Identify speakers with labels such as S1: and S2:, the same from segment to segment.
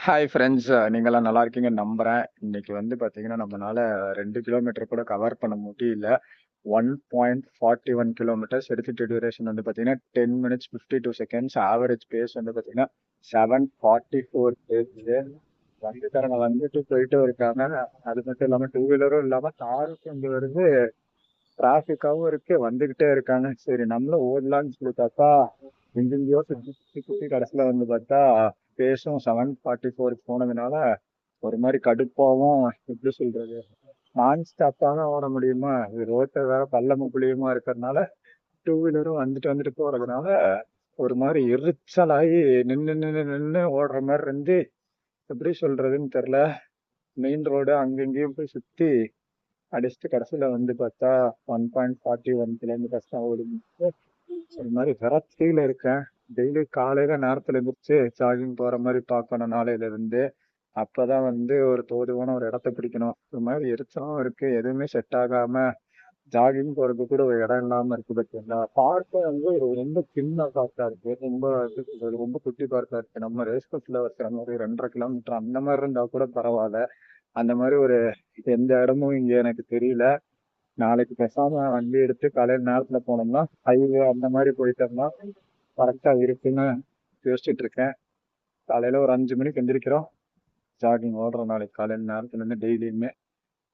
S1: Hi friends, நீங்களாம் நல்லா இருக்கீங்கன்னு நம்புறேன். இன்னைக்கு வந்து பார்த்தீங்கன்னா, நம்மளால 2 கிலோமீட்டர் கூட கவர் பண்ண முடியல. 1.41 கிலோமீட்டர்ஸ் எடுத்துட்டு டியூரேஷன் வந்து பார்த்தீங்கன்னா 10 மினிட்ஸ் 52 செகண்ட்ஸ். ஆவரேஜ் பேஸ் வந்து பார்த்தீங்கன்னா 7:44 பேசுது. வண்டிக்காரங்க வந்துட்டு போயிட்டு இருக்காங்க. அது மட்டும் இல்லாமல் டூ வீலரும் இல்லாமல் காரும் கொண்டு வருது. டிராஃபிக்காவும் இருக்கு, வந்துகிட்டே இருக்காங்க. சரி நம்மளும் ஓடலாம்னு சொல்லி பார்த்தா எங்கெங்கயோ சுத்தி சுத்தி சுத்தி கடைசியில வந்து பார்த்தா பேசும் 7:44 போனதுனால ஒரு மாதிரி கடுப்பாவும், எப்படி சொல்றது, நான் ஸ்டாப்பா தான் ஓட முடியுமா, இது ரோட்டை வேற பள்ளமும் புளியுமா இருக்கிறதுனால டூ வீலரும் வந்துட்டு வந்துட்டு போறதுனால ஒரு மாதிரி எரிச்சலாகி நின்று நின்று நின்று ஓடுற மாதிரி இருந்து, எப்படி சொல்றதுன்னு தெரியல. மெயின் ரோடு அங்கங்கேயும் போய் சுத்தி அடிச்சுட்டு கடைசியில வந்து பார்த்தா 1.41 கிலோமீட்டர்ஸ் தான் ஓடி முடிச்சு. ஒரு மாதிரி விரக்தியில இருக்கேன். டெய்லி காலையில நேரத்துல எந்திரிச்சு ஜாகிங் போற மாதிரி பார்க்கணும் நாளையில இருந்து. அப்பதான் வந்து ஒரு தோதுவான ஒரு இடத்த பிடிக்கணும். ஒரு மாதிரி எரிச்சலும் இருக்கு, எதுவுமே செட் ஆகாம ஜாகிங் போறதுக்கு கூட ஒரு இடம் இல்லாம இருக்கு. பார்த்தீங்களா, பார்க்க வந்து ரொம்ப சின்ன பார்க்கா இருக்கு. ரொம்ப எப்படி சொல்றது, ரொம்ப குட்டி பார்க்கா இருக்கு. நம்ம ரேஸ் கோர்ஸ்ல இருக்கிற மாதிரி 2.5 கிலோமீட்டர் அந்த மாதிரி இருந்தா கூட பரவாயில்ல. அந்த மாதிரி ஒரு எந்த இடமும் இங்க எனக்கு தெரியல. நாளைக்கு பேசாம வண்டி எடுத்து காலையில நேரத்துல போனோம்னா ஹைவே அந்த மாதிரி போயிட்டோம்னா கரெக்டா இருக்குன்னு யோசிச்சுட்டு இருக்கேன். காலையில ஒரு 5 மணிக்கு எந்திரிக்கிறோம், ஜாகிங் ஓடுறோம் நாளைக்கு காலையில நேரத்துல இருந்து டெய்லியுமே.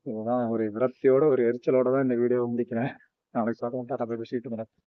S1: இதுதான் ஒரு விரக்தியோட ஒரு எரிச்சலோட தான் இந்த வீடியோ முடிக்கிறேன். நாளைக்கு பார்க்கலாம். Tata bye by. சீட்டு